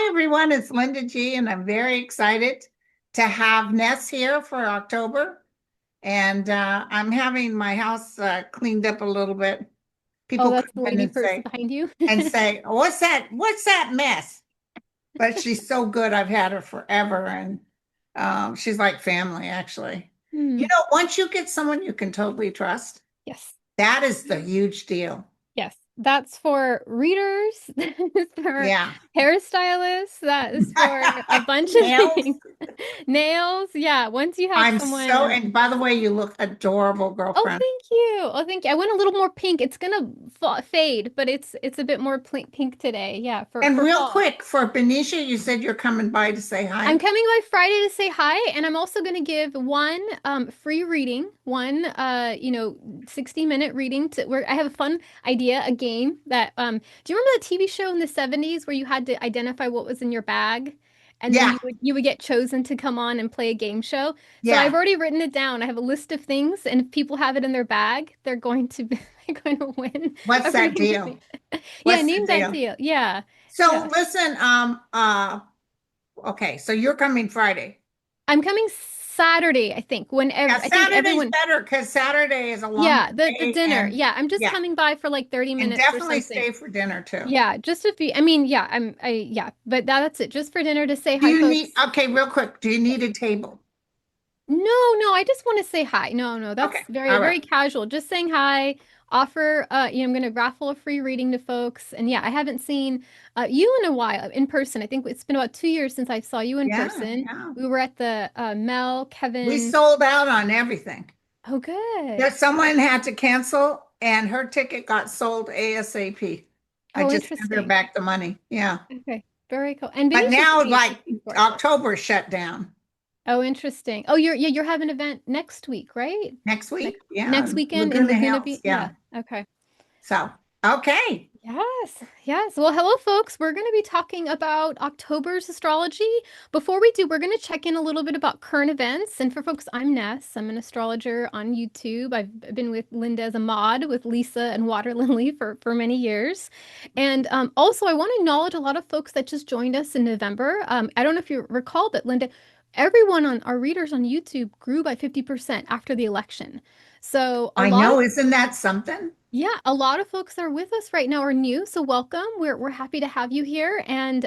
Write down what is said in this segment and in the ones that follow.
Hi, everyone. It's Linda G, and I'm very excited to have Ness here for October. And I'm having my house cleaned up a little bit. Oh, People that's come the in lady behind you. and say, "What's that? What's that mess?" But she's so good. I've had her forever, and she's like family, actually. Hmm. Once you get someone you can totally trust, Yes. that is the huge deal. Yes. That's for readers. That is for Yeah. hairstylists. That is for a bunch of Nails. things. Nails. Yeah. Once you have someone. And by the way, you look adorable, Oh, girlfriend. thank you. Oh, thank you. I went a little more pink. It's gonna fa fade, but it's a bit more pink today. Yeah, And for real fall. quick, for Benicia, you said you're coming by to say I'm hi. coming by Friday to say hi, and I'm also going to give one free reading, one 60-minute reading to where I have a fun idea, a game that do you remember the TV show in the 70s where you had to identify what was in your bag? And then Yeah, you would get chosen to come on and play a game show. So I've yeah. already written it down. I have a list of things, and if people have it in their bag, they're going to be they're going to win What's a that free deal? reading. Yeah, What's the name that deal? deal. Yeah. So Yeah. listen, okay, so you're coming Friday. I'm coming Saturday, I think, Yeah, whenever I think Saturday's everyone. better because Saturday is a longer Yeah, the day, dinner. and Yeah, I'm just yeah, coming by for like 30 and minutes or definitely something. stay for dinner too. Yeah, just to be, I mean, yeah, yeah, but that's it. Just for dinner to say Do hi, you need, folks. okay, real quick, do you Yes. need a table? No, no, I just want to say hi. No, no, Okay, that's very, all right. very casual. Just saying hi, offer, I'm going to raffle a free reading to folks. And yeah, I haven't seen you in a while in person. I think it's been about 2 years since I saw you in Yeah, person. yeah. We were at the Mel, We Kevin. sold out on everything. Oh, good. There, someone had to cancel and her ticket got sold ASAP. I Oh, just sent her interesting. back the money. Yeah. Okay, very cool. And But Benisha's now pretty like gorgeous. October shut down Oh, interesting. Oh, you're having an event next week, right? next Next week. Yeah. next weekend in Laguna Laguna Hills. Beach. Yeah. Yeah. Okay. So, okay. Yes. Yes. Well, hello, folks. We're going to be talking about October's astrology. Before we do, we're going to check in a little bit about current events. And for folks, I'm Ness. I'm an astrologer on YouTube. I've been with Linda as a mod with Lisa and Water Lily for many years. And also, I want to acknowledge a lot of folks that just joined us in November. I don't know if you recall, but Linda, everyone on our readers on YouTube grew by 50% after the election. So a I lot of know. Isn't that something? yeah, a lot of folks that are with us right now are new, so welcome. We're happy to have you here. And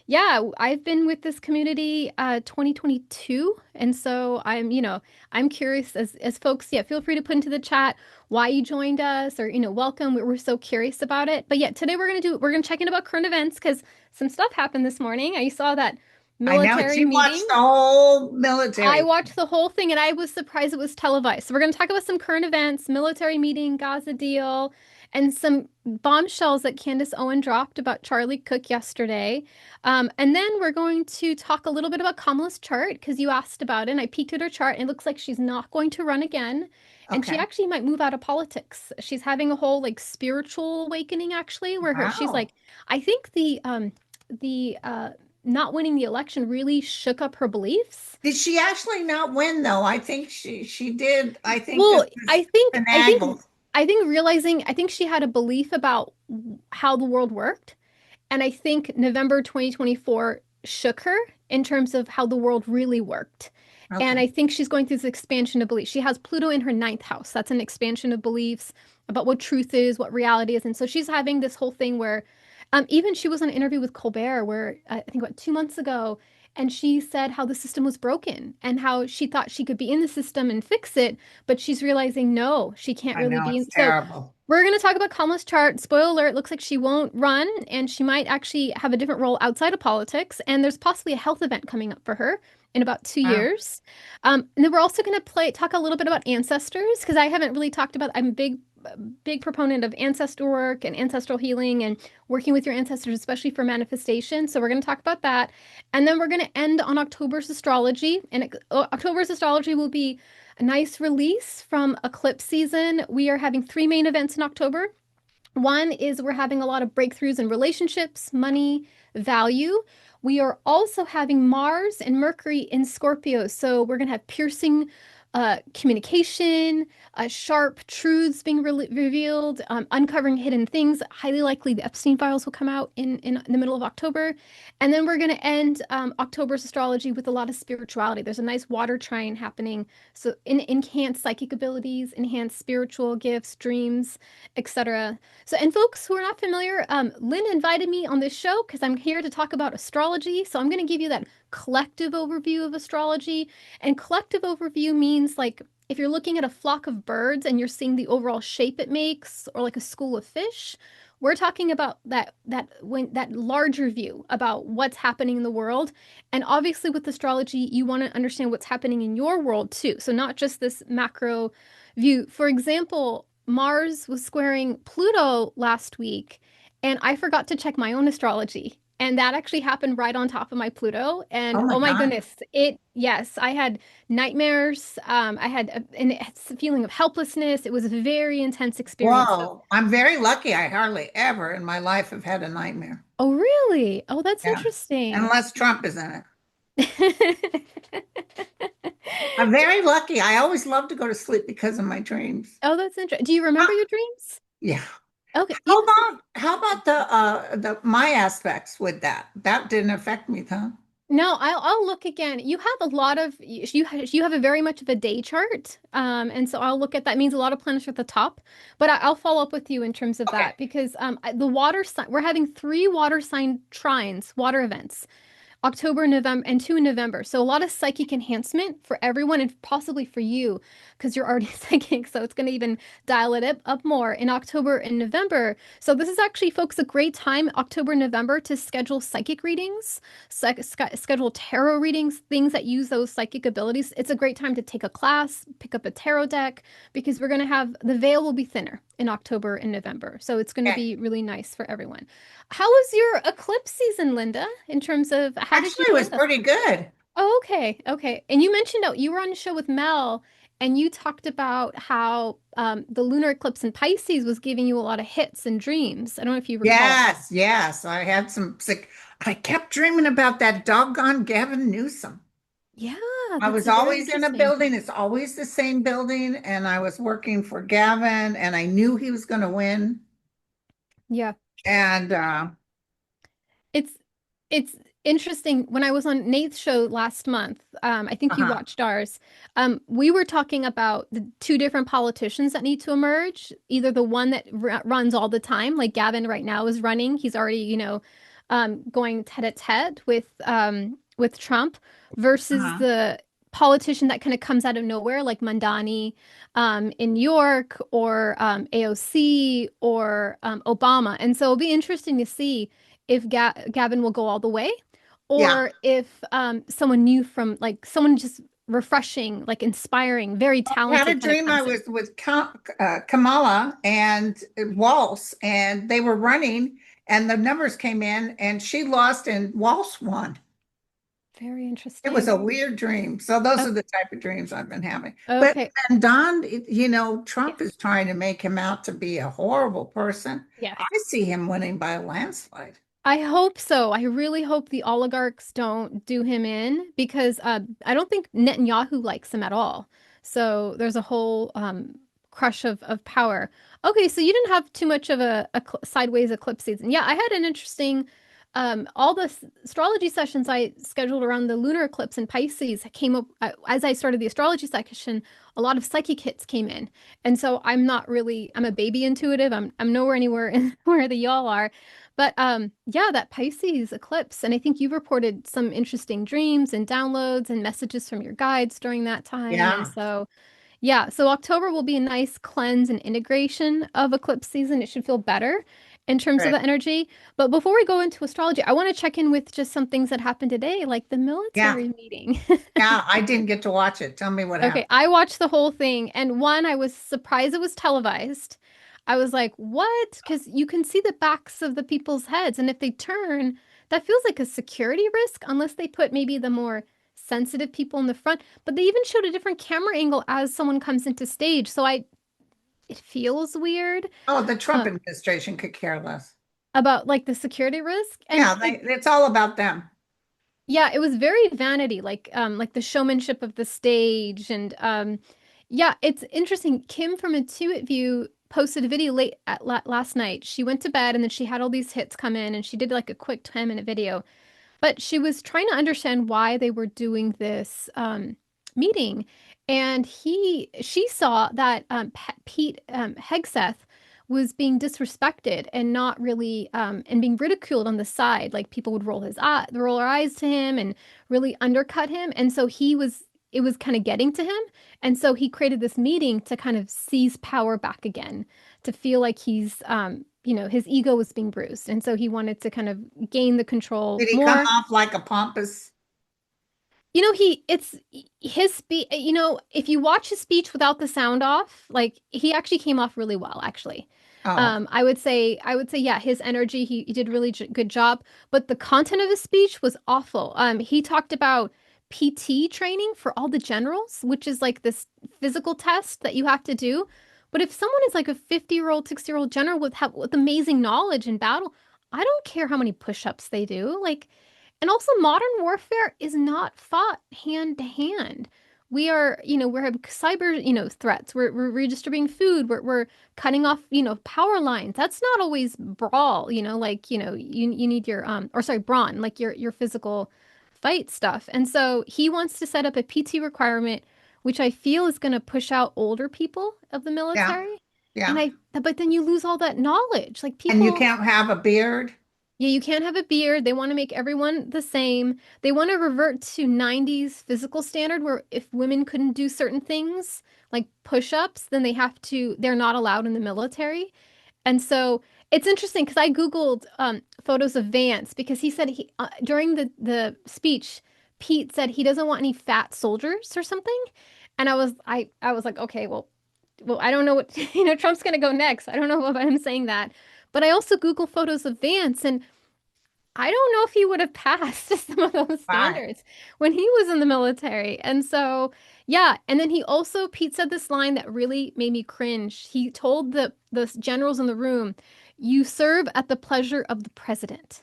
yeah, I've been with this community 2022, and so I'm curious as folks. Yeah, feel free to put into the chat why you joined us, or welcome. We're so curious about it. But yeah, today we're gonna check in about current events because some stuff happened this morning. I saw that I know. military She watched meeting. the whole I military. watched the whole thing and I was surprised it was televised. So we're going to talk about some current events, military meeting, Gaza deal, and some bombshells that Candace Owen dropped about Charlie Cook yesterday. And then we're going to talk a little bit about Kamala's chart because you asked about it. And I peeked at her chart and it looks like she's not going to run again. And she Okay. actually might move out of politics. She's having a whole like spiritual awakening actually, where she's Wow. like, I think the not winning the election really shook up her beliefs. Did she actually not win though? I think she did. I think this Well, was I think I think finagled. I think realizing I think she had a belief about how the world worked, and I think November 2024 shook her in terms of how the world really worked. And I Okay. think she's going through this expansion of beliefs. She has Pluto in her ninth house. That's an expansion of beliefs about what truth is, what reality is. And so she's having this whole thing where even she was on an interview with Colbert where I think about 2 months ago, and she said how the system was broken and how she thought she could be in the system and fix it, but she's realizing no, she can't I really know be it's in. So terrible. we're going to talk about Kamala's chart. Spoiler alert, looks like she won't run and she might actually have a different role outside of politics. And there's possibly a health event coming up for her in about two Wow. years. And then we're also going to talk a little bit about ancestors because I haven't really talked about, I'm a big proponent of ancestor work and ancestral healing and working with your ancestors, especially for manifestation. So we're going to talk about that. And then we're going to end on October's astrology. And October's astrology will be a nice release from eclipse season. We are having three main events in October. One is we're having a lot of breakthroughs in relationships, money, value. We are also having Mars and Mercury in Scorpio. So we're going to have piercing communication, sharp truths being revealed, uncovering hidden things. Highly likely the Epstein files will come out in the middle of October. And then we're going to end October's astrology with a lot of spirituality. There's a nice water trine happening. So enhance psychic abilities, enhance spiritual gifts, dreams, etc. So, and folks who are not familiar, Lynn invited me on this show because I'm here to talk about astrology. So I'm going to give you that collective overview of astrology. And collective overview means like if you're looking at a flock of birds and you're seeing the overall shape it makes, or like a school of fish, we're talking about that larger view about what's happening in the world. And obviously with astrology, you want to understand what's happening in your world too. So not just this macro view. For example, Mars was squaring Pluto last week, and I forgot to check my own astrology. And that actually happened right on top of my Pluto. Oh And my oh my God. goodness, yes, I had nightmares. I had a feeling of helplessness. It was a very intense experience. So, Whoa. I'm very lucky. I hardly ever in my life have had a nightmare. oh, really? Oh, that's Yeah. interesting. Unless Trump is in it. I'm very lucky. I always love to go to sleep because of my dreams. Oh, that's interesting. Do you remember Ah, your dreams? yeah. Okay. How about the my aspects with that? That didn't affect me, huh? No, I'll look again. You have a lot of you have a very much of a day chart, and so I'll look at that. Means a lot of planets are at the top, but I'll follow up with you in terms of Okay. that because the water sign we're having three water sign trines, water events. October, November, and two in November. So a lot of psychic enhancement for everyone and possibly for you because you're already psychic. So it's going to even dial it up more in October and November. So this is actually, folks, a great time, October, November, to schedule psychic readings, schedule tarot readings, things that use those psychic abilities. It's a great time to take a class, pick up a tarot deck, because we're going to have the veil will be thinner in October and November. So it's going to Okay. be really nice for everyone. How was your eclipse season, Linda, in terms of how did you Actually, it feel was about pretty good. Oh, okay, okay. And you mentioned that you were on a show with Mel and you talked about how the lunar eclipse in Pisces was giving you a lot of hits and dreams. I don't know if you recall. Yes, yes. I had some sick. I kept dreaming about that doggone Gavin Newsom. Yeah, I that's was very always in a interesting. building. It's always the same building, and I was working for Gavin, and I knew he was going to win. Yeah. And It's it's interesting. When I was on Nate's show last month, I think you uh-huh, watched ours. We were talking about the two different politicians that need to emerge. Either the one that runs all the time, like Gavin right now is running. He's already, going tête-à-tête with Trump, versus uh-huh. the politician that kind of comes out of nowhere, like Mandani in New York, or AOC, or Obama. And so it'll be interesting to see if Gavin will go all the way, Yeah. or if someone new from like someone just refreshing, like inspiring, very I had a talented kind of dream I comes in. was with Kamala and Walsh, and they were running, and the numbers came in, and she lost, and Walsh won. Very It was a interesting. weird dream. So those Oh, are the type of dreams I've been having. But okay. and Don, Trump Yes. is trying to make him out to be a horrible person. Yes. I see him winning by a landslide. I hope so. I really hope the oligarchs don't do him in because I don't think Netanyahu likes him at all. So there's a whole crush of power. Okay, so you didn't have too much of a sideways eclipse season. Yeah, I had an interesting all the astrology sessions I scheduled around the lunar eclipse in Pisces came up as I started the astrology section. A lot of psychic hits came in, and so I'm a baby intuitive. I'm nowhere anywhere in where the y'all are. But yeah, that Pisces eclipse, and I think you reported some interesting dreams and downloads and messages from your guides during that time. And Yeah, so, yeah, so October will be a nice cleanse and integration of eclipse season. It should feel better in terms of right. the energy. But before we go into astrology, I want to check in with just some things that happened today, like the Yeah, military meeting. yeah. I didn't get to watch it. Tell me what Okay, happened. I watched the whole thing, and one, I was surprised it was televised. I was like, what? Because you can see the backs of the people's heads, and if they turn, that feels like a security risk, unless they put maybe the more sensitive people in the front. But they even showed a different camera angle as someone comes into stage, so it feels weird Oh, the Trump uh, administration could care less. about like the security risk, and Yeah, it's all about them. Yeah, it was very vanity, like the showmanship of the stage, and yeah, it's interesting. Kim from Intuit View posted a video late at la last night. She went to bed and then she had all these hits come in, and she did like a quick 10-minute video. But she was trying to understand why they were doing this meeting, and she saw that Pete Hegseth was being disrespected and not really and being ridiculed on the side. Like people would roll their eyes to him and really undercut him, and so it was kind of getting to him, and so he created this meeting to kind of seize power back again, to feel like he's his ego was being bruised, and so he wanted to kind of gain the control Did he come more. off like a pompous? It's his speech, if you watch his speech without the sound off, like he actually came off really well, actually. Oh, I would say, yeah, his energy, he did really good job, but the content of his speech was awful. He talked about PT training for all the generals, which is like this physical test that you have to do. But if someone is like a 50-year-old, 60-year-old general with amazing knowledge in battle, I don't care how many push-ups they do. Like, and also, modern warfare is not fought hand to hand. We have cyber, threats. We're redistributing food. We're cutting off, power lines. That's not always brawl, like, you need your, or sorry, brawn, like your physical fight stuff. And so he wants to set up a PT requirement, which I feel is going to push out older people of the yeah, military. yeah. But then you lose all that knowledge. Like And you people, can't have a beard. yeah, you can't have a beard. They want to make everyone the same. They want to revert to 90s physical standard where if women couldn't do certain things, like push-ups, then they're not allowed in the military. And so it's interesting because I Googled photos of Vance because he said during the speech, Pete said he doesn't want any fat soldiers or something. And I was like, okay, well, I don't know what, Trump's going to go next. I don't know about him saying that. But I also Googled photos of Vance, and I don't know if he would have passed some of those Right. standards when he was in the military. And so, yeah. And then Pete said this line that really made me cringe. He told the generals in the room, "You serve at the pleasure of the president."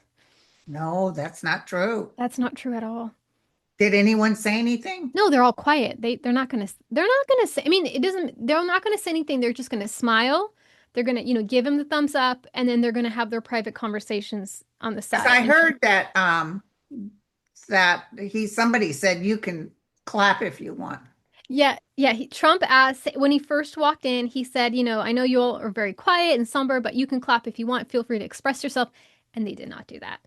No, that's not true. That's not true at all. Did anyone say anything? No, they're all quiet. They're not gonna say, I mean, they're not gonna say anything. They're just gonna smile. They're gonna, give him the thumbs up, and then they're gonna have their private conversations on the Because side. I And heard that somebody said you can clap if you want. yeah, yeah. Trump asked when he first walked in, he said, I know you all are very quiet and somber, but you can clap if you want. Feel free to express yourself. And they did not do that.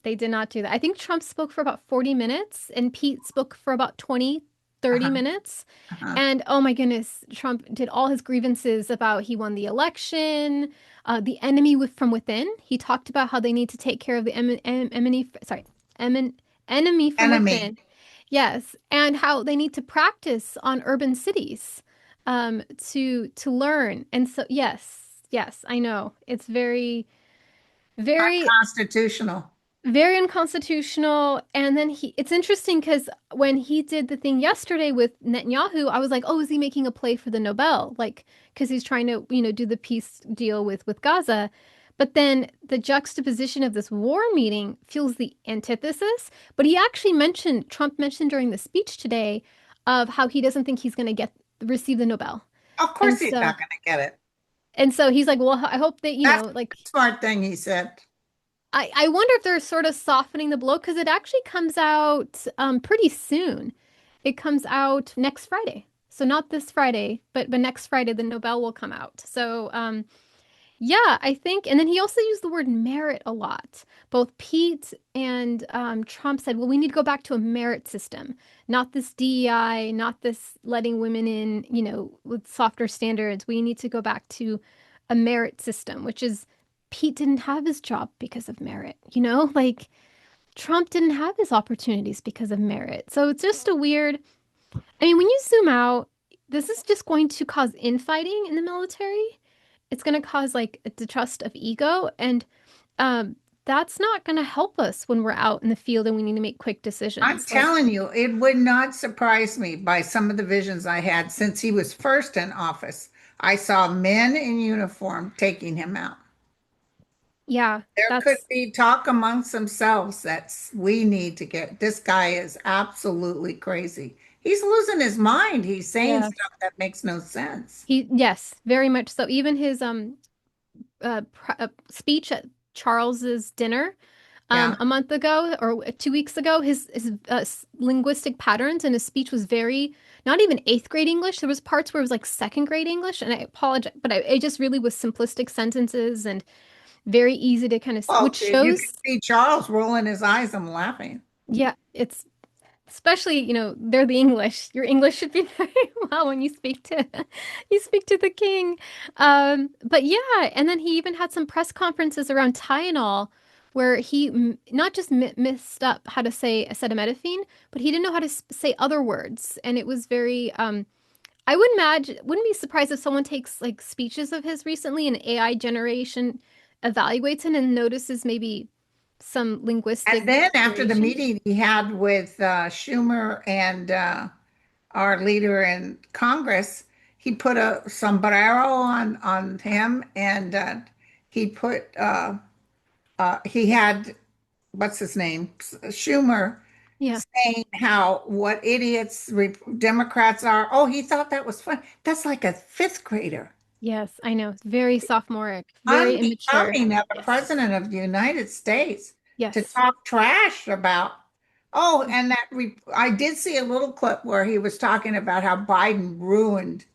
They did not do that. I think Trump spoke for about 40 minutes and Pete spoke for about 20, 30 Uh-huh, minutes. uh-huh. And oh my goodness, Trump did all his grievances about he won the election, the enemy from within. He talked about how they need to take care of the enemy from Enemy. within. Yes, and how they need to practice on urban cities to learn. And so yes, yes, I know. It's very, very, Unconstitutional. very unconstitutional. And then it's interesting because when he did the thing yesterday with Netanyahu, I was like, oh, is he making a play for the Nobel? Like, because he's trying to, do the peace deal with Gaza. But then the juxtaposition of this war meeting feels the antithesis. But Trump mentioned during the speech today of how he doesn't think he's going to receive the Nobel. Of And course he's so, not going to get it. and so he's like, well, I hope that, That's like, a smart thing he said. I wonder if they're sort of softening the blow because it actually comes out pretty soon. It comes out next Friday. So not this Friday, but next Friday the Nobel will come out. So yeah, I think, and then he also used the word merit a lot. Both Pete and Trump said, well, we need to go back to a merit system, not this DEI, not this letting women in, with softer standards. We need to go back to a merit system, which is Pete didn't have his job because of merit, like Trump didn't have his opportunities because of merit. So it's just a weird, I mean, when you zoom out, this is just going to cause infighting in the military. It's going to cause like a distrust of ego. And that's not going to help us when we're out in the field and we need to make quick I'm decisions. Like, telling you, it would not surprise me by some of the visions I had since he was first in office. I saw men in uniform taking him out. Yeah, There could that's be talk amongst themselves we need to get, this guy is absolutely crazy. He's losing his mind. He's saying yes. stuff that makes no sense. Yes, very much so. Even his speech at Charles's dinner Yeah. a month ago or 2 weeks ago, his linguistic patterns and his speech was very not even eighth grade English. There was parts where it was like second grade English, and I apologize, but it just really was simplistic sentences and very easy to kind of, Well, which you can shows, see Charles rolling his eyes. I'm laughing. yeah, it's especially, they're the English. Your English should be very well when you speak to you speak to the king. But yeah, and then he even had some press conferences around Tylenol where he not just messed up how to say acetaminophen, but he didn't know how to say other words, and it was very. I would imagine, wouldn't be surprised if someone takes like speeches of his recently and AI generation evaluates it and notices maybe some linguistic And then after the variations. meeting he had with Schumer and our leader in Congress, he put a sombrero on him, and he put he had, what's his name, Schumer, Yeah. saying how what idiots Democrats are. Oh, he thought that was fun. That's like a fifth grader. Yes, I know. It's very sophomoric, very immature. Unbecoming of a Yes. president of the United States to Yes. talk trash about. Oh, and I did see a little clip where he was talking about how Biden ruined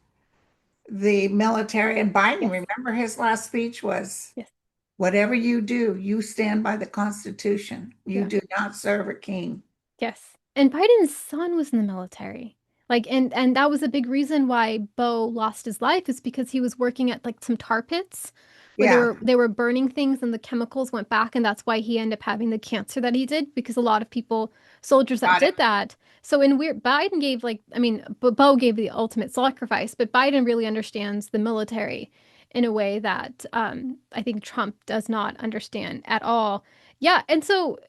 the military. And Biden, Yes. remember his last speech was, Yes. whatever you do, you stand by the Constitution. You Yeah. do not serve a king. Yes. And Biden's son was in the military. Like, and that was a big reason why Bo lost his life is because he was working at like some tar pits where they Yeah, were burning things and the chemicals went back, and that's why he ended up having the cancer that he did, because a lot of people, soldiers that got it. did that. So in weird Biden gave like, I mean, Bo gave the ultimate sacrifice, but Biden really understands the military in a way that I think Trump does not understand at all. Yeah, and so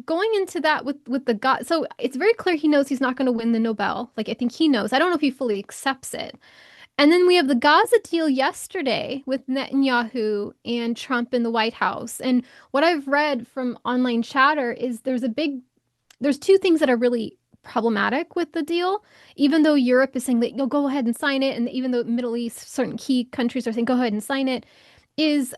going into that with the God, so it's very clear he knows he's not going to win the Nobel. Like I think he knows. I don't know if he fully accepts it. And then we have the Gaza deal yesterday with Netanyahu and Trump in the White House. And what I've read from online chatter is there's two things that are really problematic with the deal. Even though Europe is saying that you'll go ahead and sign it, and even though Middle East, certain key countries are saying go ahead and sign it, is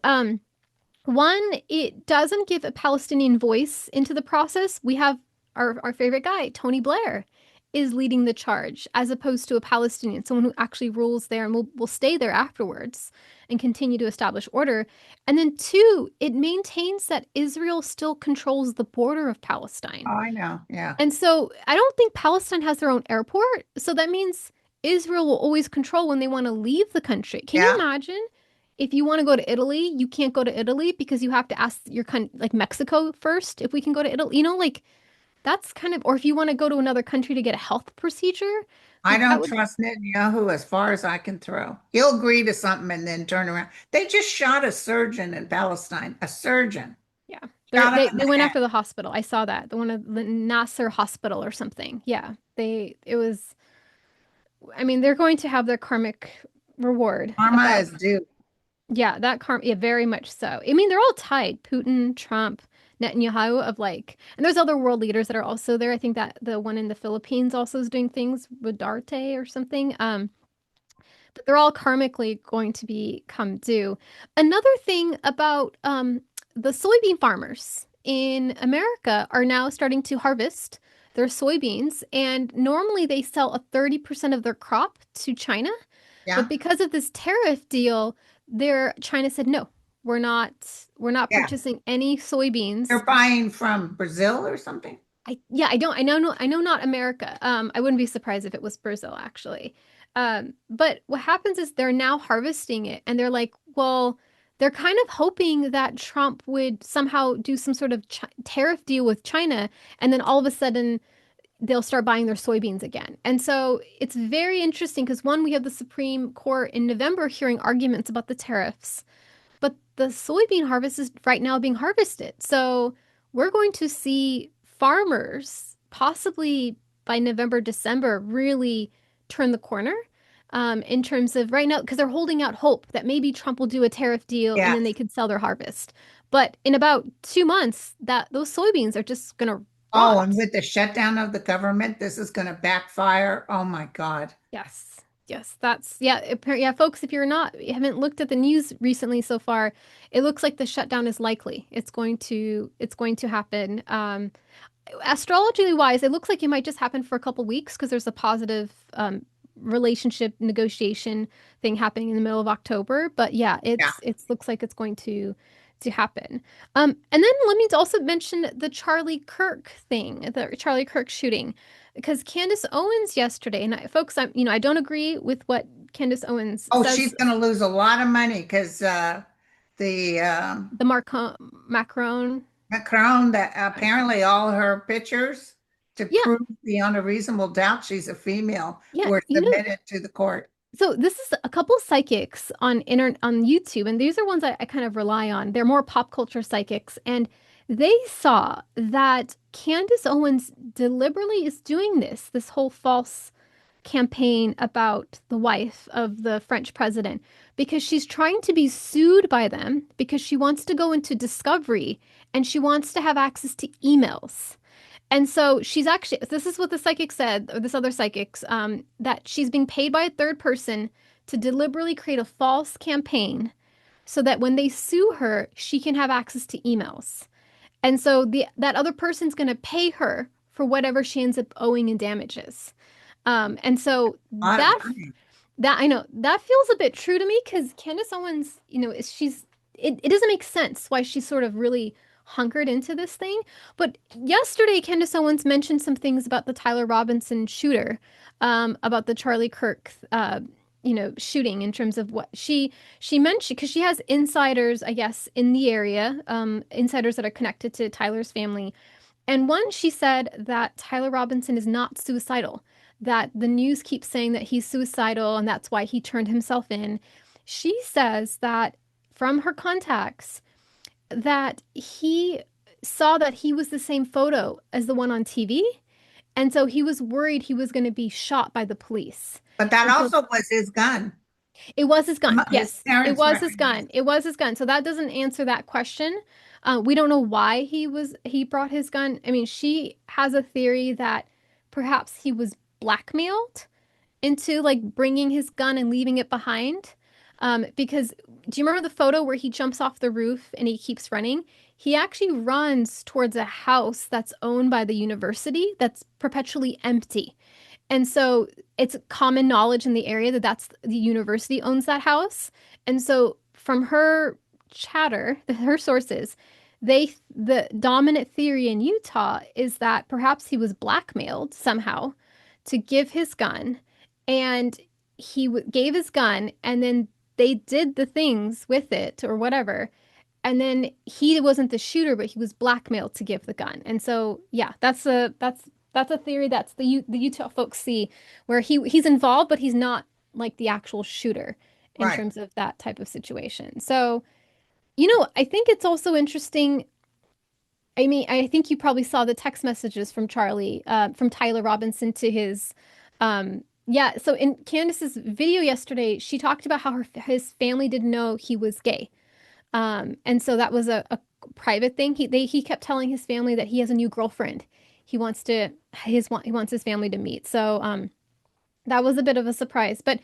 one, it doesn't give a Palestinian voice into the process. We have our favorite guy, Tony Blair, is leading the charge as opposed to a Palestinian, someone who actually rules there and will stay there afterwards and continue to establish order. And then two, it maintains that Israel still controls the border of Oh, Palestine. I know. Yeah. And so I don't think Palestine has their own airport. So that means Israel will always control when they want to leave the country. Can you Yeah. imagine if you want to go to Italy, you can't go to Italy because you have to ask your country, like Mexico first, if we can go to Italy? Like that's kind of, or if you want to go to another country to get a health procedure, I like that don't would, trust Netanyahu as far as I can throw. He'll agree to something and then turn around. They just shot a surgeon in Palestine, a surgeon. yeah. Shot him in They the went head. after the hospital. I saw that. The one of the Nasser hospital or something. Yeah. It was, I mean, they're going to have their karmic reward of Karma that. is due. Yeah, that karma, yeah, very much so. I mean, they're all tied. Putin, Trump, Netanyahu of like, and there's other world leaders that are also there. I think that the one in the Philippines also is doing things with Darte or something. But they're all karmically going to become due. Another thing about the soybean farmers in America are now starting to harvest their soybeans, and normally they sell a 30% of their crop to China. But Yeah. because of this tariff deal, China said no, we're not Yeah. purchasing any soybeans. They're buying from Brazil or something. I know not America. I wouldn't be surprised if it was Brazil actually. But what happens is they're now harvesting it, and they're like, well, they're kind of hoping that Trump would somehow do some sort of tariff deal with China, and then all of a sudden they'll start buying their soybeans again. And so it's very interesting because one, we have the Supreme Court in November hearing arguments about the tariffs, but the soybean harvest is right now being harvested. So we're going to see farmers possibly by November, December really turn the corner in terms of right now, because they're holding out hope that maybe Trump will do a tariff deal and Yeah. then they could sell their harvest. But in about 2 months, that those soybeans are just gonna Oh, and rot. with the shutdown of the government, this is going to backfire. Oh my God. Yes. Yes, that's yeah, yeah, folks, if you haven't looked at the news recently so far, it looks like the shutdown is likely. It's going to happen. Astrology wise, it looks like it might just happen for a couple weeks because there's a positive relationship negotiation thing happening in the middle of October. But yeah, Yeah. it's looks like it's going to happen. And then let me also mention the Charlie Kirk thing, the Charlie Kirk shooting, because Candace Owens yesterday, and folks, I don't agree with what Candace Owens Oh, she's says. going to lose a lot of money because the The Macron, Macron, that apparently all her pictures to yeah, prove beyond a reasonable doubt she's a female yeah, were submitted to the court. So this is a couple psychics on YouTube, and these are ones I kind of rely on. They're more pop culture psychics, and they saw that Candace Owens deliberately is doing this whole false campaign about the wife of the French president because she's trying to be sued by them because she wants to go into discovery and she wants to have access to emails. And so she's actually, this is what the psychic said, or this other psychics, that she's being paid by a third person to deliberately create a false campaign so that when they sue her, she can have access to emails. And so that other person's going to pay her for whatever she ends up owing in damages. And so A lot of that money. that I know that feels a bit true to me because Candace Owens, it doesn't make sense why she's sort of really hunkered into this thing. But yesterday, Candace Owens mentioned some things about the Tyler Robinson shooter, about the Charlie Kirk, shooting in terms of what she mentioned because she has insiders, I guess, in the area, insiders that are connected to Tyler's family. And one, she said that Tyler Robinson is not suicidal, that the news keeps saying that he's suicidal and that's why he turned himself in. She says that from her contacts, that he saw that he was the same photo as the one on TV. And so he was worried he was going to be shot by the police. But that And so also was his gun. it was his gun. His Yes, it parents was his recognized. gun. It was his gun. So that doesn't answer that question. We don't know why he brought his gun. I mean, she has a theory that perhaps he was blackmailed into like bringing his gun and leaving it behind. Because do you remember the photo where he jumps off the roof and he keeps running? He actually runs towards a house that's owned by the university that's perpetually empty. And so it's common knowledge in the area that that's the university owns that house. And so from her chatter, her sources, the dominant theory in Utah is that perhaps he was blackmailed somehow to give his gun, and gave his gun, and then they did the things with it or whatever. And then he wasn't the shooter, but he was blackmailed to give the gun. And so, yeah, that's a theory that's the Utah folks see, where he's involved, but he's not like the actual shooter in Right. terms of that type of situation. So, I think it's also interesting. I mean, I think you probably saw the text messages from from Tyler Robinson to his, yeah. So in Candace's video yesterday, she talked about how his family didn't know he was gay. And so that was a private thing. He kept telling his family that he has a new girlfriend. He wants his family to meet. So that was a bit of a surprise. But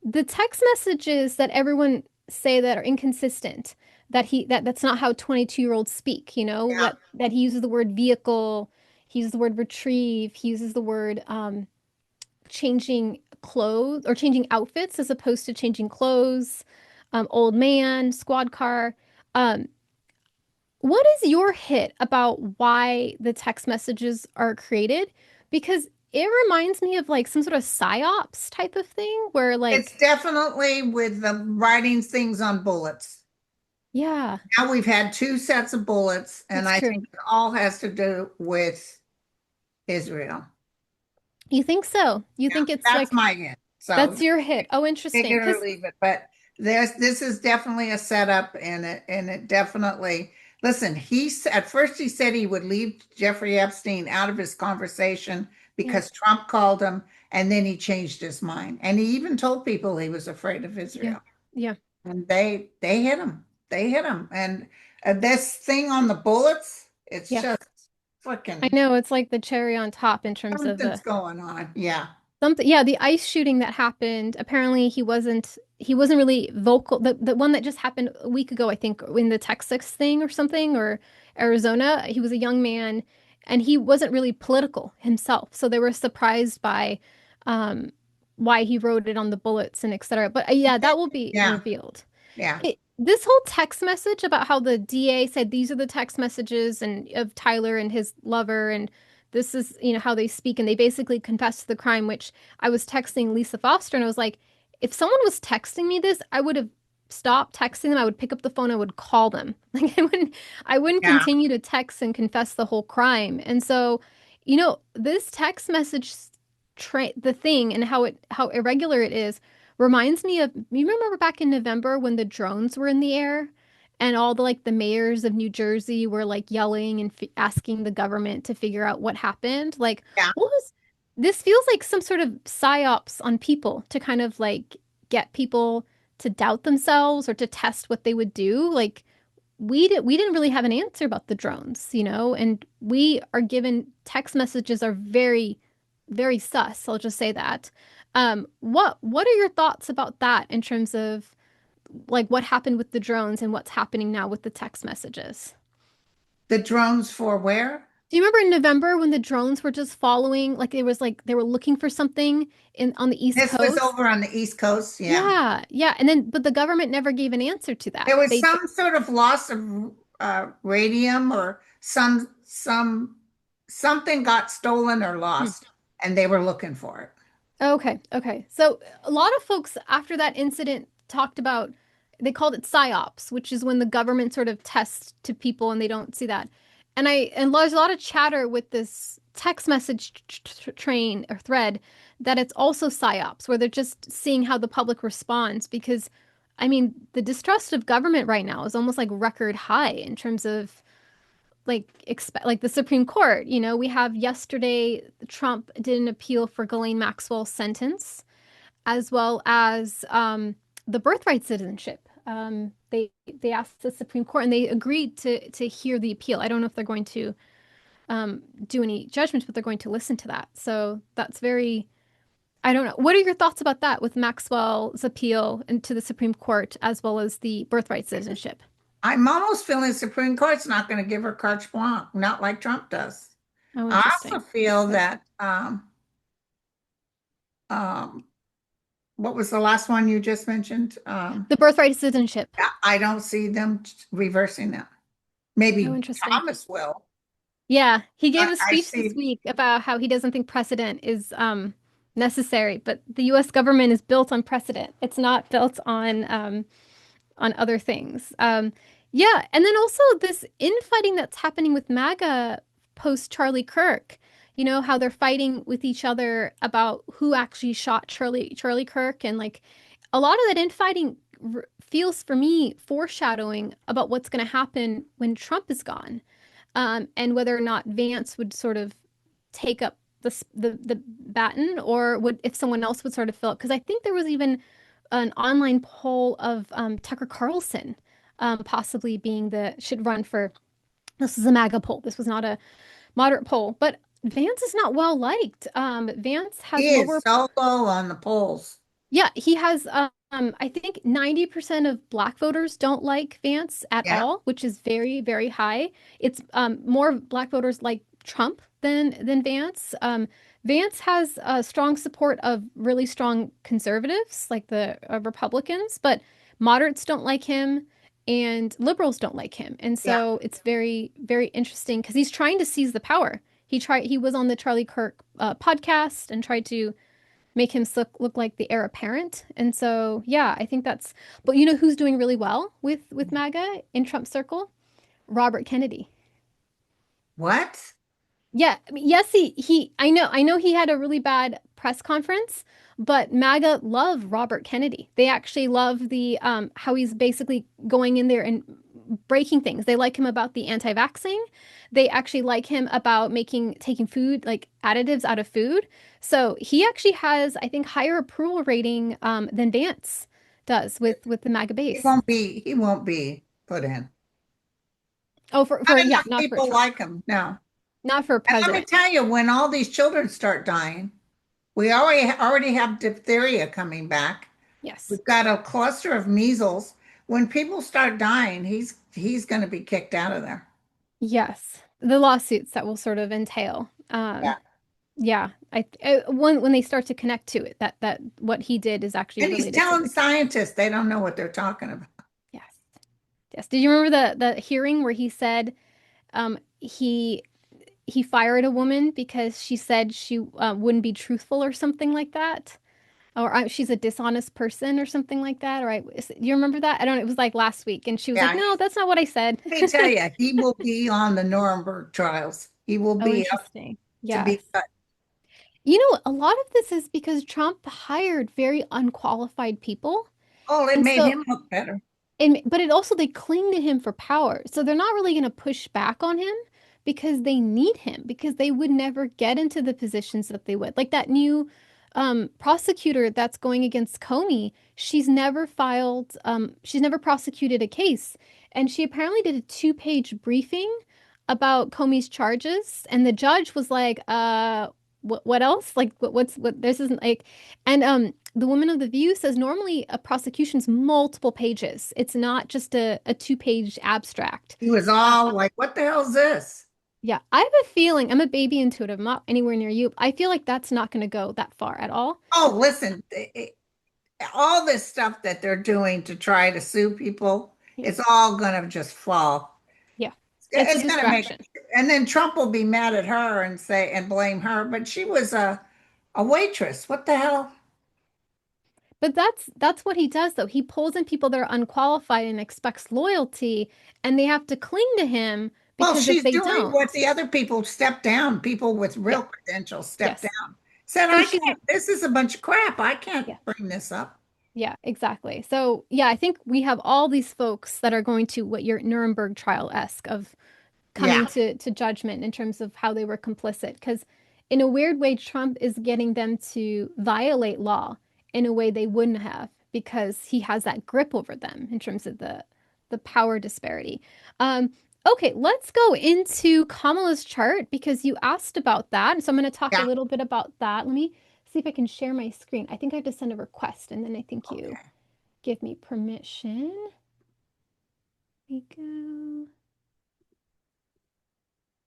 the text messages that everyone say that are inconsistent, that's not how 22-year-olds speak, Yeah. that he uses the word vehicle, he uses the word retrieve, he uses the word changing clothes or changing outfits as opposed to changing clothes, old man, squad car. Um, what is your hit about why the text messages are created? Because it reminds me of like some sort of psyops type of thing where It's like, definitely with the writing things on bullets. yeah, Now we've had two sets of bullets, and it's I true. think it all has to do with Israel. You think so? You Yeah, think it's that's like my hit. So that's your hit? Oh, take interesting. it or Because leave it. But this is definitely a setup, and it definitely listen, at first he said he would leave Jeffrey Epstein out of his conversation yeah, because Trump called him, and then he changed his mind. And he even told people he was afraid of yeah, Israel. yeah, And they hit him. They hit him. And This thing on the bullets, it's Yeah. just I freaking know it's like the cherry on top in terms of something's the going on. Yeah, something. Yeah, the ice shooting that happened. Apparently, he wasn't really vocal. The one that just happened a week ago, I think, in the Texas thing or something, or Arizona. He was a young man, and he wasn't really political himself. So they were surprised by um, why he wrote it on the bullets and etc. But yeah, that will be yeah, revealed. yeah, This whole text message about how the DA said these are the text messages and of Tyler and his lover, and this is, how they speak, and they basically confessed to the crime, which I was texting Lisa Foster, and I was like, if someone was texting me this, I would have stopped texting them. I would pick up the phone, I would call them. Like I wouldn't yeah. continue to text and confess the whole crime. And so, this text message the thing and how irregular it is reminds me of, you remember back in November when the drones were in the air and all the mayors of New Jersey were like yelling and f asking the government to figure out what happened? Like, Yeah. what was this feels like some sort of psyops on people to kind of like get people to doubt themselves or to test what they would do. Like, we didn't really have an answer about the drones, and we are given text messages are very, very sus. I'll just say that. What are your thoughts about that in terms of like what happened with the drones and what's happening now with the text messages? The drones for where? Do you remember in November when the drones were just following, like it was like they were looking for something in on the East This was Coast? over on the East Coast. Yeah. Yeah, yeah, and then but the government never gave an answer to that. There was They some sort of loss of radium or something got stolen or Hmm. lost, and they were looking for it. Okay, okay. So a lot of folks after that incident talked about, they called it psyops, which is when the government sort of tests to people and they don't see that. And there's a lot of chatter with this text message train or thread that it's also psyops, where they're just seeing how the public responds because I mean, the distrust of government right now is almost like record high in terms of like the Supreme Court. We have yesterday Trump did an appeal for Ghislaine Maxwell's sentence, as well as the birthright citizenship. They asked the Supreme Court, and they agreed to hear the appeal. I don't know if they're going to do any judgments, but they're going to listen to that. So that's very. I don't know. What are your thoughts about that with Maxwell's appeal into the Supreme Court, as well as the birthright citizenship? I'm almost feeling the Supreme Court's not going to give her carte blanche, not like Trump does. Oh, I also interesting. feel Okay. that um, what was the last one you just mentioned? The birthright citizenship. I don't see them reversing that. Oh, Maybe interesting. Thomas will. Yeah, he gave a I speech this see. week about how he doesn't think precedent is necessary, but the U.S. government is built on precedent. It's not built on other things. Yeah, and then also this infighting that's happening with MAGA post Charlie Kirk. How they're fighting with each other about who actually shot Charlie Kirk, and like a lot of that infighting feels for me foreshadowing about what's going to happen when Trump is gone, and whether or not Vance would sort of take up the baton, or would if someone else would sort of fill it. Because I think there was even an online poll of Tucker Carlson possibly being the should run for. This was a MAGA poll. This was not a moderate poll, but Vance is not well liked. Vance has He is lower. so low on the polls. Yeah, he has. I think 90% of Black voters don't like Vance at Yeah, all, which is very, very high. It's more Black voters like Trump than Vance. Vance has strong support of really strong conservatives, like the Republicans, but moderates don't like him and liberals don't like him. And yeah. so it's very, very interesting because he's trying to seize the power. He was on the Charlie Kirk podcast and tried to make him look like the heir apparent. And so, yeah, I think that's. But you know who's doing really well with MAGA in Trump's circle? Robert Kennedy. What? Yeah, I mean, yes, I know he had a really bad press conference, but MAGA love Robert Kennedy. They actually love the how he's basically going in there and breaking things. They like him about the anti-vaxxing. They actually like him about taking food like additives out of food. So he actually has, I think, higher approval rating than Vance does with the MAGA base. He won't be put in. Oh, Not yeah, enough not for people Trump. like him. No. Not for And let me president. tell you, when all these children start dying, we already have diphtheria coming back. Yes. We've got a cluster of measles. When people start dying, he's going to be kicked out of there. Yes. The lawsuits that will sort of entail. Yeah. Yeah, when they start to connect to it, that what he did is actually And he's related to telling the case. scientists they don't know what they're talking about. Yes. Yes. Did you remember the hearing where he said he fired a woman because she said she wouldn't be truthful or something like that? Or she's a dishonest person or something like that. Or do you remember that? I don't know. It was like last week, and she was like, Yeah. "No, that's not what I said." Let me tell you, he will be on the Nuremberg trials. He will Oh, be up interesting. to be Yes. cut. You know, a lot of this is because Trump hired very unqualified people. Oh, it And made so him look better. but it also they cling to him for power. So they're not really going to push back on him because they need him because they would never get into the positions that they would. Like that new prosecutor that's going against Comey, she's never prosecuted a case. And she apparently did a 2-page briefing about Comey's charges. And the judge was like, what else? Like, what, this isn't like, and the Woman of the View says normally a prosecution's multiple pages. It's not just a 2-page abstract. He was all like, "What the hell's this?" Yeah, I have a feeling I'm a baby intuitive. I'm not anywhere near you. I feel like that's not going to go that far at all. Oh, listen, all this stuff that they're doing to try to sue people, Yeah, it's all going to just fall. yeah, it's a It's going to make, distraction. and then Trump will be mad at her and say and blame her, but she was a waitress. What the hell? But that's what he does though. He pulls in people that are unqualified and expects loyalty, and they have to cling to him Well, because if she's they doing what don't, the other people stepped down, people with yeah, real credentials stepped yes. down. Said, So I she's can't, this is a bunch of crap. I can't yeah. bring this up. Yeah, exactly. So, yeah, I think we have all these folks that are going to what your Nuremberg trial-esque of Yeah. coming to judgment in terms of how they were complicit. Because in a weird way, Trump is getting them to violate law in a way they wouldn't have because he has that grip over them in terms of the power disparity. Um, okay, let's go into Kamala's chart because you asked about that. So I'm going to talk a Yeah. little bit about that. Let me see if I can share my screen. I think I have to send a request and then I think you Okay. give me permission. Here we go.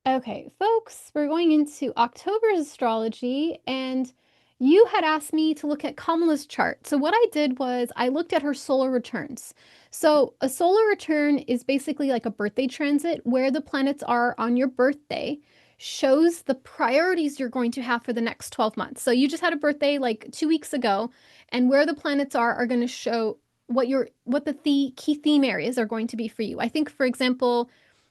Okay, folks, we're going into October's astrology, and you had asked me to look at Kamala's chart. So, what I did was I looked at her solar returns. So, a solar return is basically like a birthday transit where the planets are on your birthday, shows the priorities you're going to have for the next 12 months. So, you just had a birthday like 2 weeks ago, and where the planets are going to show what the key theme areas are going to be for you. I think, for example,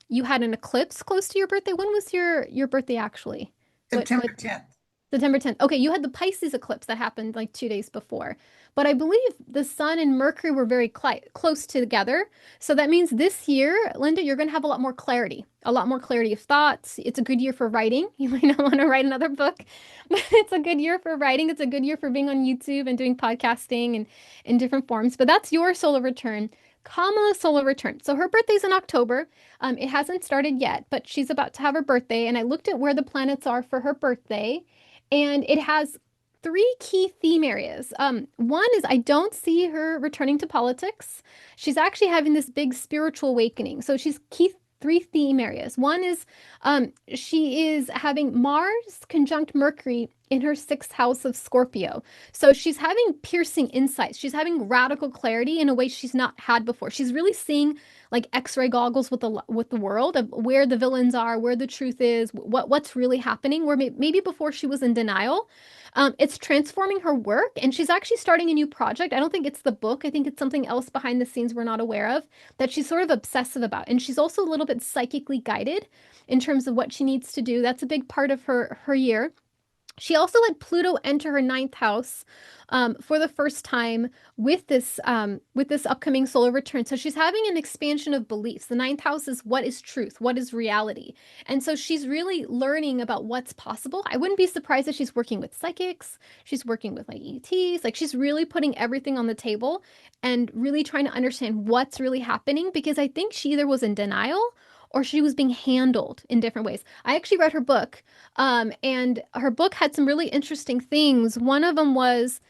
you had an eclipse close to your birthday. When was your birthday actually? What September 10th. September 10th. Okay, you had the Pisces eclipse that happened like 2 days before. But I believe the Sun and Mercury were very close together. So that means this year, Linda, you're going to have a lot more clarity of thoughts. It's a good year for writing. You might not want to write another book, but it's a good year for writing. It's a good year for being on YouTube and doing podcasting and in different forms. But that's your solar return. Kamala's solar return. So her birthday's in October. It hasn't started yet, but she's about to have her birthday. And I looked at where the planets are for her birthday and it has three key theme areas. One is I don't see her returning to politics. She's actually having this big spiritual awakening. So she's key three theme areas. One is she is having Mars conjunct Mercury in her sixth house of Scorpio. So she's having piercing insights. She's having radical clarity in a way she's not had before. She's really seeing like X-ray goggles with the world of where the villains are, where the truth is, what's really happening. Where maybe before she was in denial. It's transforming her work, and she's actually starting a new project. I don't think it's the book. I think it's something else behind the scenes we're not aware of that she's sort of obsessive about. And she's also a little bit psychically guided in terms of what she needs to do. That's a big part of her year. She also let Pluto enter her ninth house for the first time with this upcoming solar return. So she's having an expansion of beliefs. The ninth house is what is truth, what is reality, and so she's really learning about what's possible. I wouldn't be surprised if she's working with psychics. She's working with like ETs. Like she's really putting everything on the table and really trying to understand what's really happening because I think she either was in denial or she was being handled in different ways. I actually read her book, and her book had some really interesting things. One of them was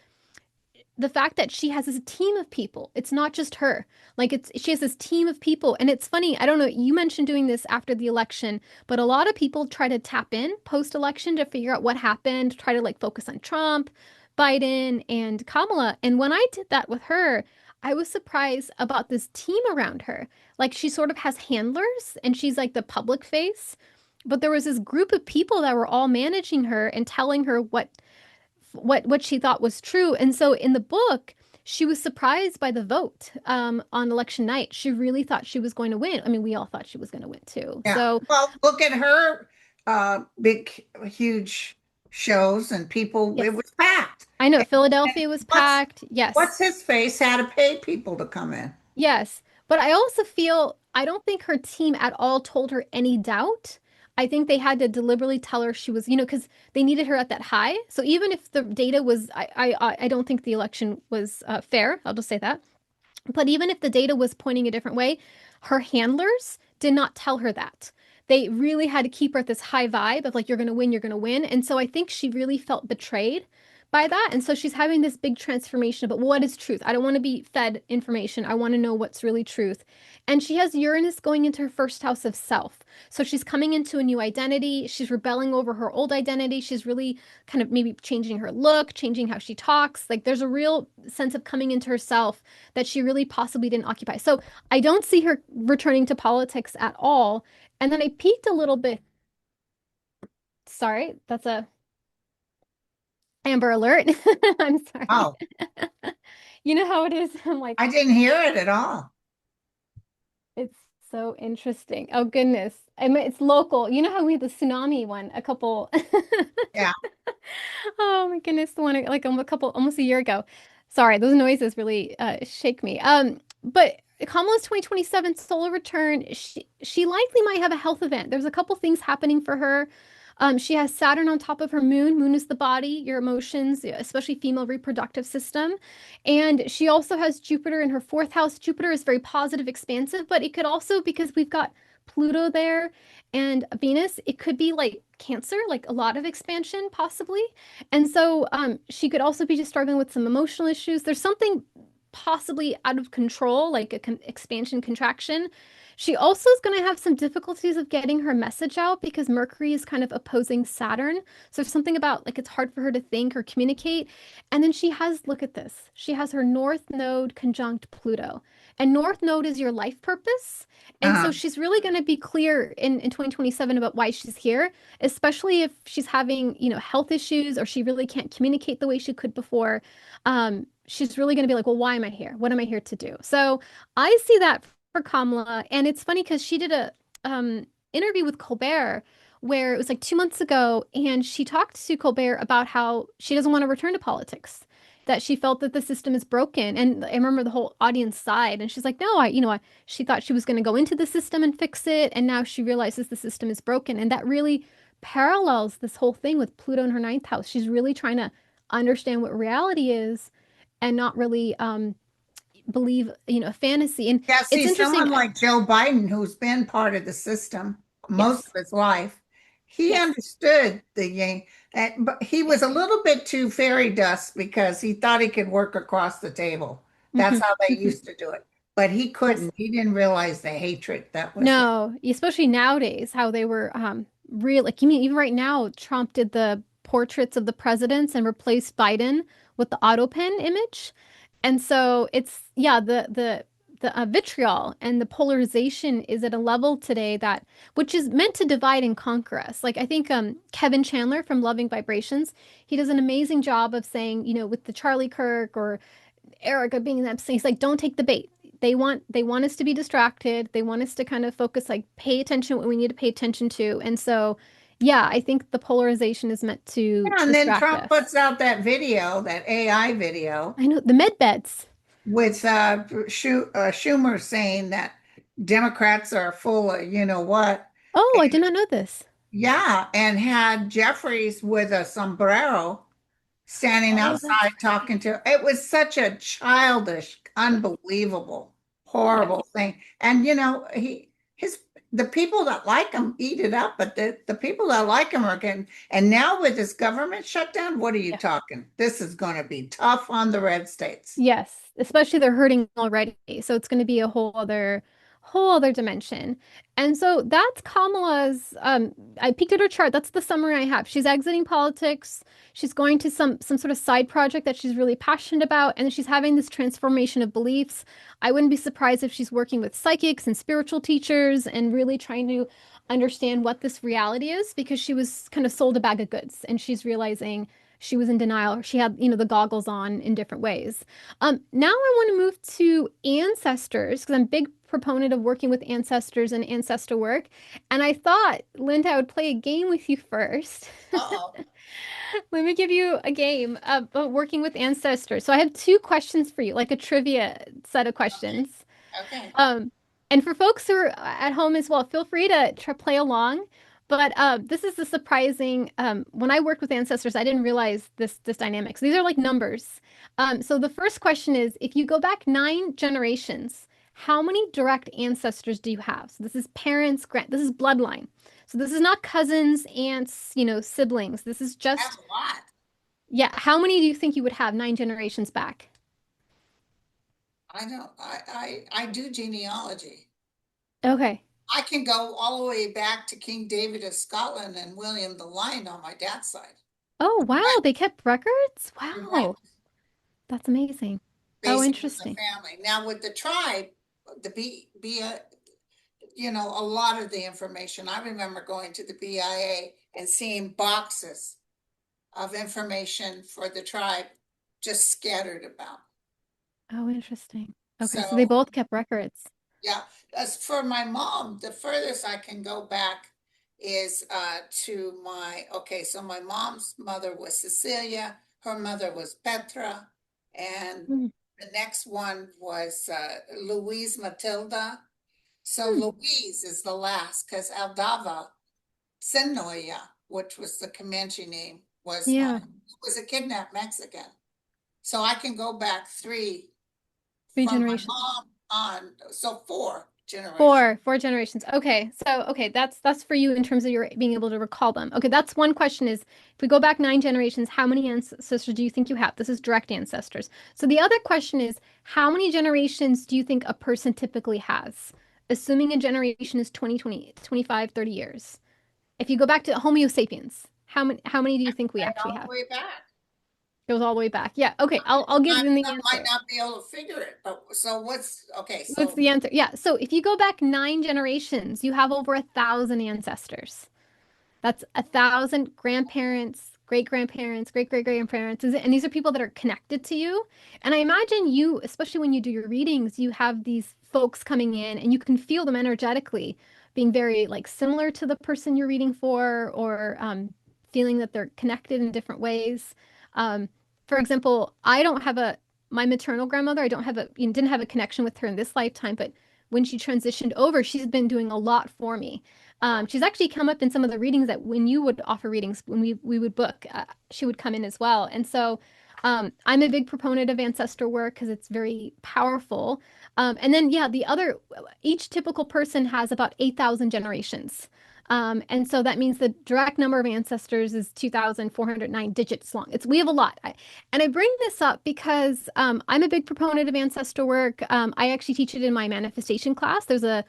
the fact that she has this team of people. It's not just her. Like it's she has this team of people. And it's funny, I don't know, you mentioned doing this after the election, but a lot of people try to tap in post-election to figure out what happened, try to like focus on Trump, Biden, and Kamala. And when I did that with her, I was surprised about this team around her. Like she sort of has handlers and she's like the public face. But there was this group of people that were all managing her and telling her what she thought was true. And so in the book, she was surprised by the vote on election night. She really thought she was going to win. I mean, we all thought she was going to win too. Yeah. So Well, look at her big, huge shows and people, it yes, was packed. I know And Philadelphia was what's packed. Yes, what's his face had to pay people to come in. yes. But I also feel I don't think her team at all told her any doubt. I think they had to deliberately tell her she was, because they needed her at that high. So even if the data was, I don't think the election was fair. I'll just say that. But even if the data was pointing a different way, her handlers did not tell her that. They really had to keep her at this high vibe of like, you're going to win, you're going to win. And so I think she really felt betrayed by that. And so she's having this big transformation about what is truth. I don't want to be fed information. I want to know what's really truth. And she has Uranus going into her first house of self. So she's coming into a new identity. She's rebelling over her old identity. She's really kind of maybe changing her look, changing how she talks. Like there's a real sense of coming into herself that she really possibly didn't occupy. So I don't see her returning to politics at all. And then I peeked a little bit. Sorry, that's a Amber Alert. I'm sorry. Oh, You know how it is? I'm like, I didn't hear it at all. it's so interesting. Oh goodness. I mean, it's local. You know how we had the tsunami one a couple Yeah. Oh my goodness, the one like almost a year ago. Sorry, those noises really shake me. But Kamala's 2027 solar return, she likely might have a health event. There's a couple things happening for her. She has Saturn on top of her moon. Moon is the body, your emotions, especially female reproductive system. And she also has Jupiter in her fourth house. Jupiter is very positive, expansive, but it could also, because we've got Pluto there and Venus, it could be like Cancer, like a lot of expansion possibly. And so she could also be just struggling with some emotional issues. There's something possibly out of control, like a expansion contraction. She also is going to have some difficulties of getting her message out because Mercury is kind of opposing Saturn. So there's something about like it's hard for her to think or communicate. And then she has, look at this, she has her North Node conjunct Pluto. And North Node is your life purpose. And so Uh, she's really going to be clear in 2027 about why she's here, especially if she's having, health issues or she really can't communicate the way she could before. She's really going to be like, well, why am I here? What am I here to do? So I see that for Kamala. And it's funny because she did a interview with Colbert where it was like 2 months ago, and she talked to Colbert about how she doesn't want to return to politics, that she felt that the system is broken. And I remember the whole audience sighed, and she's like, no, she thought she was going to go into the system and fix it, and now she realizes the system is broken. And that really parallels this whole thing with Pluto in her ninth house. She's really trying to understand what reality is and not really believe, fantasy. And yeah, it's see, interesting. someone like Joe Biden, who's been part of the system most Yes, of his life, he yes, understood the yang, but he was yes. a little bit too fairy dust because he thought he could work across the table. That's Hmm. how they Hmm. used to do it. But he Yes. couldn't. He didn't realize the hatred that was there. No, especially nowadays, how they were real. Like, you mean even right now, Trump did the portraits of the presidents and replaced Biden with the auto pen image. And so it's, yeah, the vitriol and the polarization is at a level today that, which is meant to divide and conquer us. Like I think Kevin Chandler from Loving Vibrations, he does an amazing job of saying, with the Charlie Kirk or Erica being in that scene, he's like, don't take the bait. They want us to be distracted. They want us to kind of focus, like pay attention what we need to pay attention to. And so, yeah, I think the polarization is meant to Yeah, and then distract Trump us. puts out that video, that AI video, I know the med beds. with Schumer saying that Democrats are full of you know what. Oh, I did not know this. Yeah, and had Jeffries with a sombrero standing Oh, that's outside talking to. It was such a childish, yes, unbelievable, yes. horrible thing. And he his the people that like them eat it up, but the people that like them are getting, and now with this government shutdown, what are you Yeah. talking? This is going to be tough on the red states. Yes, especially they're hurting already. So it's going to be a whole other dimension. And so that's Kamala's I peeked at her chart. That's the summary I have. She's exiting politics. She's going to some sort of side project that she's really passionate about, and she's having this transformation of beliefs. I wouldn't be surprised if she's working with psychics and spiritual teachers and really trying to understand what this reality is because she was kind of sold a bag of goods and she's realizing she was in denial. She had, the goggles on in different ways. Now I want to move to ancestors because I'm a big proponent of working with ancestors and ancestor work. And I thought, Linda, I would play a game with you first. Uh-oh. Let me give you a game about working with ancestors. So I have two questions for you, like a trivia set of Okay. questions. Okay. Um, and for folks who are at home as well, feel free to play along. But this is the surprising. When I worked with ancestors, I didn't realize this dynamic. So these are like numbers. So the first question is, if you go back 9 generations, how many direct ancestors do you have? So this is parents, this is bloodline. So this is not cousins, aunts, siblings. This is I have just, a lot. yeah. How many do you think you would have 9 generations back? I don't, I do genealogy. Okay. I can go all the way back to King David of Scotland and William the Lion on my dad's side. Oh, wow. Right. They kept records? Right. Wow. That's amazing. Oh, Basically the interesting. family. Now with the tribe, the a lot of the information. I remember going to the BIA and seeing boxes of information for the tribe just scattered about. Oh, interesting. Okay, so they So, both kept records. yeah, as for my mom, the furthest I can go back is to so my mom's mother was Cecilia, her mother was Petra, and Hmm. the next one was Louise Matilda. So Hmm. Louise is the last because Aldava Senoya, which was the Comanche name, Yeah, was a kidnapped Mexican. So I can go back three three from my generations. mom on, so four generations. Four generations. Okay, that's for you in terms of your being able to recall them. Okay, that's one question is if we go back 9 generations, how many ancestors do you think you have? This is direct ancestors. So the other question is how many generations do you think a person typically has? Assuming a generation is 20, 20, 25, 30 years. If you go back to Homo sapiens, how many do you think we And actually all the have? way back. Goes all the way back. Yeah, okay, I'll give them the Might answer. not be able to figure it, but so What's the answer? Yeah, so if you go back 9 generations, you have over 1,000 ancestors. That's 1,000 grandparents, great grandparents, great great grandparents, and these are people that are connected to you. And I imagine you, especially when you do your readings, you have these folks coming in, and you can feel them energetically being very like similar to the person you're reading for, or feeling that they're connected in different ways. Um, for example, I don't have a my maternal grandmother. I don't have a didn't have a connection with her in this lifetime, but when she transitioned over, she's been doing a lot for me. She's actually come up in some of the readings that when you would offer readings, when we would book, she would come in as well. And so I'm a big proponent of ancestor work because it's very powerful. And then, yeah, each typical person has about 8,000 generations. And so that means the direct number of ancestors is 2,409 digits long. We have a lot. And I bring this up because I'm a big proponent of ancestor work. I actually teach it in my manifestation class. There's an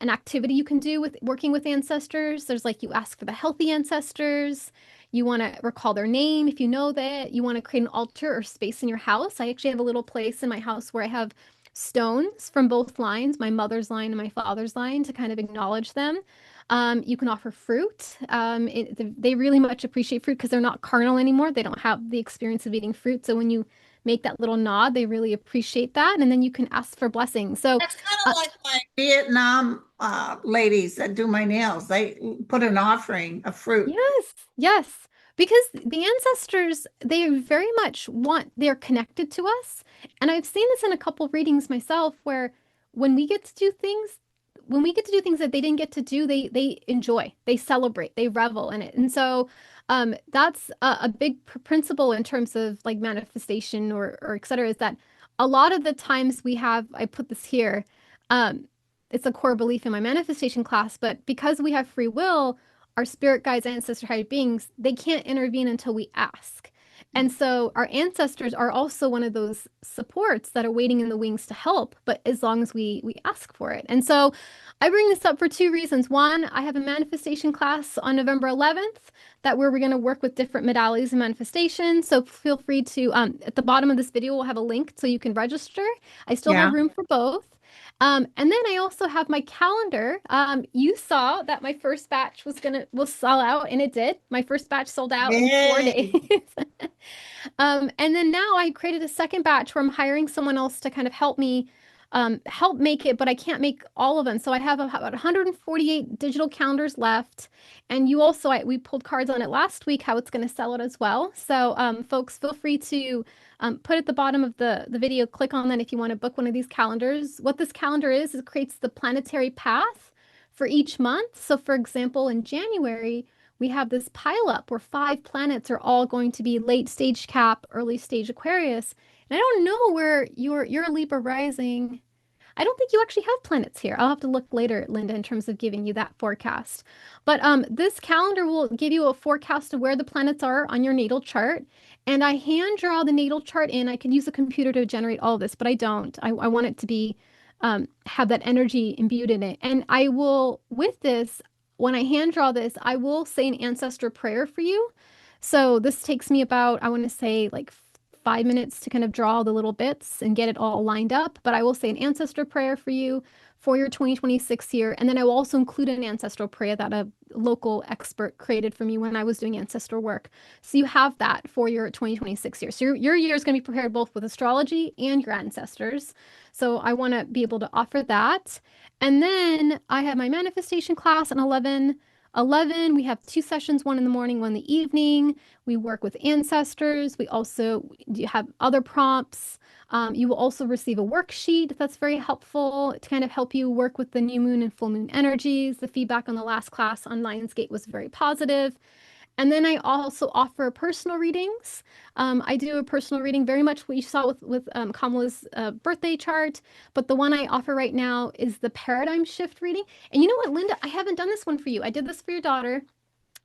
activity you can do with working with ancestors. There's like you ask for the healthy ancestors. You want to recall their name if you know that. You want to create an altar or space in your house. I actually have a little place in my house where I have stones from both lines, my mother's line and my father's line, to kind of acknowledge them. You can offer fruit. They really much appreciate fruit because they're not carnal anymore. They don't have the experience of eating fruit. So when you make that little nod, they really appreciate that. And then you can ask for blessings. So, that's kind of uh, like my Vietnam ladies that do my nails. They put an offering of fruit. yes, yes. Because the ancestors, they very much they're connected to us. And I've seen this in a couple readings myself where when we get to do things, when we get to do things that they didn't get to do, they enjoy, they celebrate, they revel in it. And so that's a big principle in terms of like manifestation or et cetera, is that a lot of the times I put this here, um, it's a core belief in my manifestation class, but because we have free will, our spirit guides, ancestor higher beings, they can't intervene until we ask. And so our ancestors are also one of those supports that are waiting in the wings to help, but as long as we ask for it. And so I bring this up for two reasons. One, I have a manifestation class on November 11th that where we're going to work with different modalities of manifestation. So feel free to, at the bottom of this video, we'll have a link so you can register. I still have Yeah. room for both. And then I also have my calendar. You saw that my first batch will sell out, and it did. My first batch sold out in 4 days. Yay. And then now I created a second batch where I'm hiring someone else to kind of help me help make it, but I can't make all of them. So I have about 148 digital calendars left. And you also, we pulled cards on it last week, how it's going to sell it as well. So folks, feel free to put at the bottom of the video, click on that if you want to book one of these calendars. What this calendar is, it creates the planetary path for each month. So for example, in January, we have this pile up where 5 planets are all going to be late stage Cap, early stage Aquarius. And I don't know where your Libra rising. I don't think you actually have planets here. I'll have to look later, Linda, in terms of giving you that forecast. But this calendar will give you a forecast of where the planets are on your natal chart. And I hand draw the natal chart in. I can use a computer to generate all of this, but I don't. I want it to be have that energy imbued in it. And I will, with this, when I hand draw this, I will say an ancestor prayer for you. So this takes me about, I want to say like 5 minutes to kind of draw the little bits and get it all lined up. But I will say an ancestor prayer for you for your 2026 year. And then I will also include an ancestral prayer that a local expert created for me when I was doing ancestral work. So you have that for your 2026 year. So your year is going to be prepared both with astrology and your ancestors. So I want to be able to offer that. And then I have my manifestation class on 11. We have 2 sessions, one in the morning, one in the evening. We work with ancestors. We also have other prompts. You will also receive a worksheet that's very helpful to kind of help you work with the new moon and full moon energies. The feedback on the last class on Lionsgate was very positive. And then I also offer personal readings. I do a personal reading, very much what you saw with Kamala's birthday chart. But the one I offer right now is the paradigm shift reading. And you know what, Linda? I haven't done this one for you. I did this for your daughter,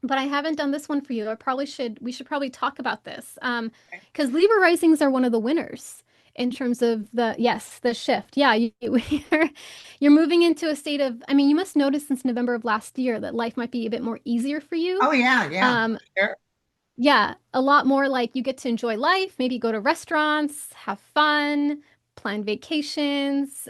but I haven't done this one for you. We should probably talk about this. Because Libra risings are one of the winners in terms of the shift. Yeah, you're moving into a state of, I mean, you must notice since November of last year that life might be a bit more easier for you. Oh, yeah, yeah. Um, Sure. yeah, a lot more like you get to enjoy life, maybe go to restaurants, have fun, plan vacations,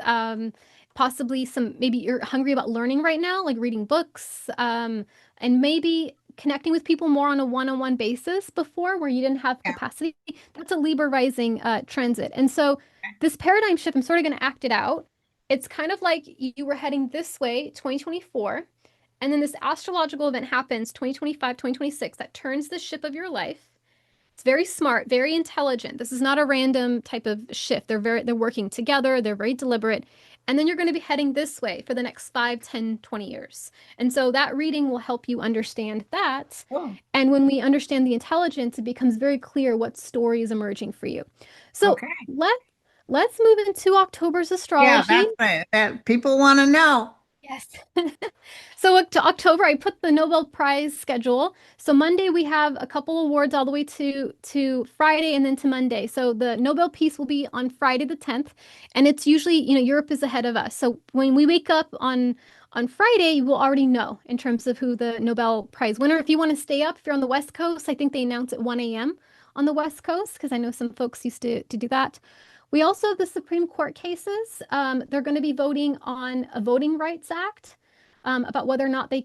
possibly maybe you're hungry about learning right now, like reading books, and maybe connecting with people more on a one-on-one basis before where you didn't have Yeah. capacity. That's a Libra rising transit. And so this paradigm shift, I'm sort of going to act it out. It's kind of like you were heading this way, 2024. And then this astrological event happens 2025, 2026 that turns the ship of your life. It's very smart, very intelligent. This is not a random type of shift. They're working together, they're very deliberate. And then you're going to be heading this way for the next 5, 10, 20 years. And so that reading will help you understand that. Oh, And when we understand the intelligence, it becomes very clear what story is emerging for you. So okay. let's move into October's Yeah, astrology. that's it. That people want to know. Yes. So to October, I put the Nobel Prize schedule. So Monday we have a couple awards all the way to Friday and then to Monday. So the Nobel Peace will be on Friday the 10th, and it's usually, Europe is ahead of us. So when we wake up on Friday, you will already know in terms of who the Nobel Prize winner. If you want to stay up, if you're on the West Coast, I think they announce at 1 a.m. on the West Coast because I know some folks used to do that. We also have the Supreme Court cases. They're going to be voting on a Voting Rights Act about whether or not they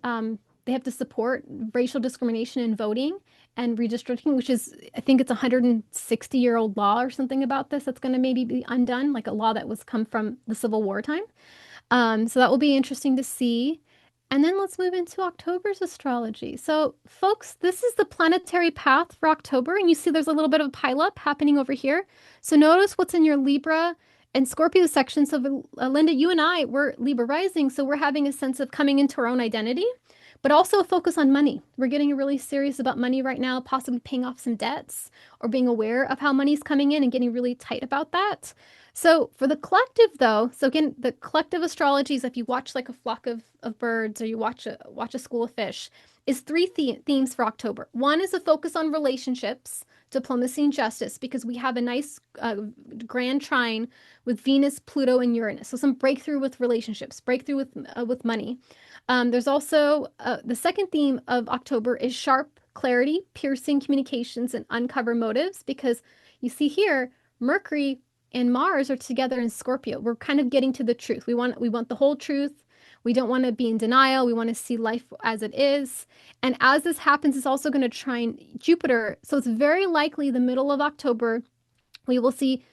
have to support racial discrimination in voting and redistricting, which is, I think it's a 160-year-old law or something about this that's going to maybe be undone, like a law that was come from the Civil War time. So that will be interesting to see. And then let's move into October's astrology. So, folks, this is the planetary path for October, and you see there's a little bit of a pileup happening over here. So notice what's in your Libra and Scorpio section. So, Linda, you and I, we're Libra rising, so we're having a sense of coming into our own identity, but also a focus on money. We're getting really serious about money right now, possibly paying off some debts or being aware of how money's coming in and getting really tight about that. So for the collective though, so again, the collective astrology is if you watch like a flock of birds or you watch a school of fish, is three themes for October. One is a focus on relationships, diplomacy, and justice, because we have a nice grand trine with Venus, Pluto, and Uranus. So some breakthrough with relationships, breakthrough with money. There's also the second theme of October is sharp clarity, piercing communications, and uncover motives, because you see here, Mercury and Mars are together in Scorpio. We're kind of getting to the truth. We want the whole truth. We don't want to be in denial. We want to see life as it is. And as this happens, it's also going to trine Jupiter. So it's very likely the middle of October we will see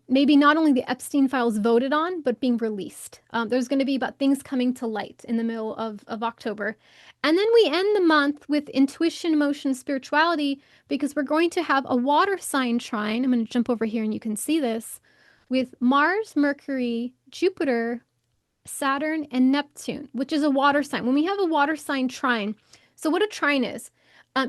maybe not only the Epstein files voted on, but being released. There's going to be about things coming to light in the middle of October. And then we end the month with intuition, emotion, spirituality, because we're going to have a water sign trine. I'm going to jump over here and you can see this with Mars, Mercury, Jupiter, Saturn, and Neptune, which is a water sign. When we have a water sign trine, so what a trine is,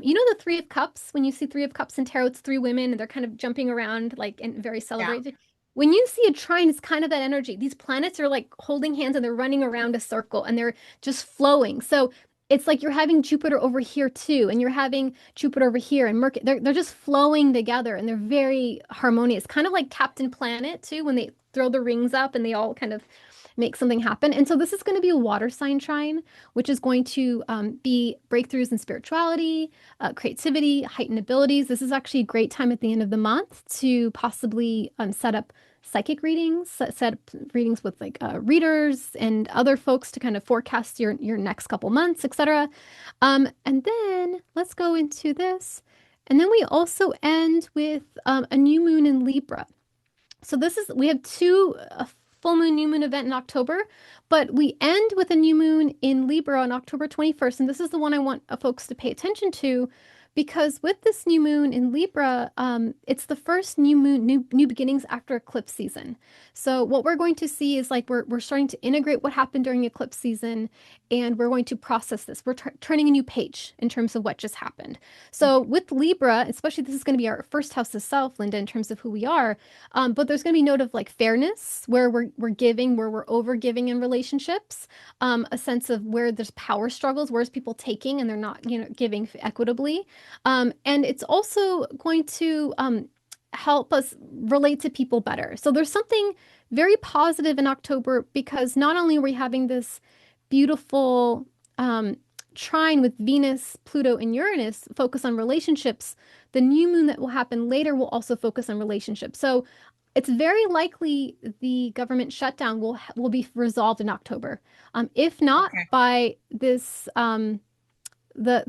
you know the Three of Cups? When you see Three of Cups in tarot, it's three women and they're kind of jumping around like and very Yeah. celebrated. When you see a trine, it's kind of that energy. These planets are like holding hands and they're running around a circle and they're just flowing. So it's like you're having Jupiter over here too, and you're having Jupiter over here and Mercury. They're just flowing together and they're very harmonious. Kind of like Captain Planet too, when they throw the rings up and they all kind of make something happen. And so this is going to be a water sign trine, which is going to be breakthroughs in spirituality, creativity, heightened abilities. This is actually a great time at the end of the month to possibly set up psychic readings, set up readings with like readers and other folks to kind of forecast your next couple months, etc. And then let's go into this. And then we also end with a new moon in Libra. So we have two a full moon, new moon event in October, but we end with a new moon in Libra on October 21st. And this is the one I want folks to pay attention to because with this new moon in Libra, it's the first new moon, new beginnings after eclipse season. So what we're going to see is like we're starting to integrate what happened during eclipse season, and we're going to process this. We're turning a new page in terms of what just happened. So Okay. with Libra, especially this is going to be our first house of self, Linda, in terms of who we are. But there's going to be note of like fairness, where we're giving, where we're over giving in relationships, a sense of where there's power struggles, where's people taking and they're not, giving equitably. And it's also going to help us relate to people better. So there's something very positive in October because not only are we having this beautiful trine with Venus, Pluto, and Uranus focus on relationships, the new moon that will happen later will also focus on relationships. So it's very likely the government shutdown will be resolved in October. If not Okay. by this the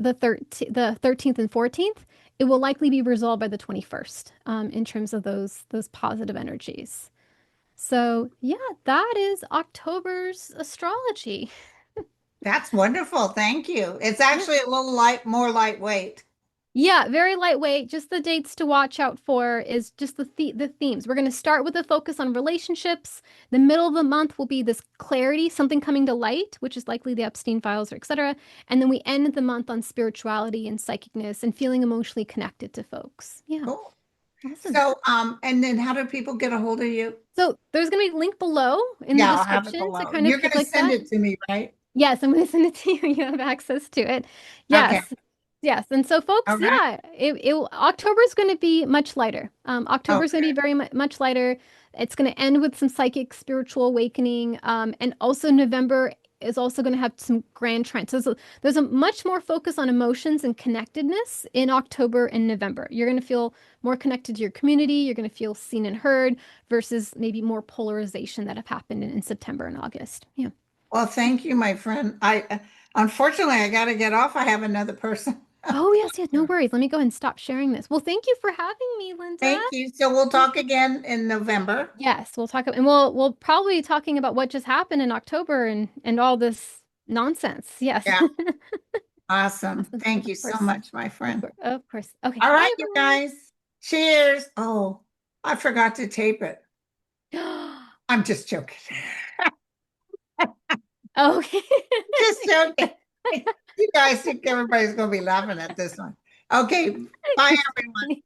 13th and 14th, it will likely be resolved by the 21st in terms of those positive energies. So yeah, that is October's astrology. That's wonderful. Thank you. It's Yeah. actually a little more lightweight. Yeah, very lightweight. Just the dates to watch out for is just the themes. We're going to start with a focus on relationships. The middle of the month will be this clarity, something coming to light, which is likely the Epstein files or etc. And then we end the month on spirituality and psychicness and feeling emotionally connected to folks. Yeah, Cool. awesome. So, and then how do people get a hold of you? So there's going to be a link below in the Yeah, I'll have it description to below. kind of You're going to click send that. it to me, right? Yes, I'm going to send it to you. You have access to it. Okay. Yes. Yes. And so folks, All right. yeah, October is going to be much lighter. October is going to be Okay. very much lighter. It's going to end with some psychic spiritual awakening. And also November is also going to have some grand trends. So there's a much more focus on emotions and connectedness in October and November. You're going to feel more connected to your community. You're going to feel seen and heard versus maybe more polarization that have happened in September and August. Yeah. Well, thank you, my friend. Unfortunately, I got to get off. I have another person. Oh, yes, yes, no worries. Let me go ahead and stop sharing this. Well, thank you for having me, Linda. Thank you. So we'll talk again in November. Yes, we'll talk and we'll probably be talking about what just happened in October and all this nonsense. Yes. Yeah. Awesome. Awesome. Thank Of you so course. much, my Of friend. course. Of course. Okay. All Bye, right, you guys. Cheers. Oh, I forgot to tape it. everyone. I'm just joking. Okay. Just joking. You guys think everybody's going to be laughing at this one. Okay. Bye, everyone.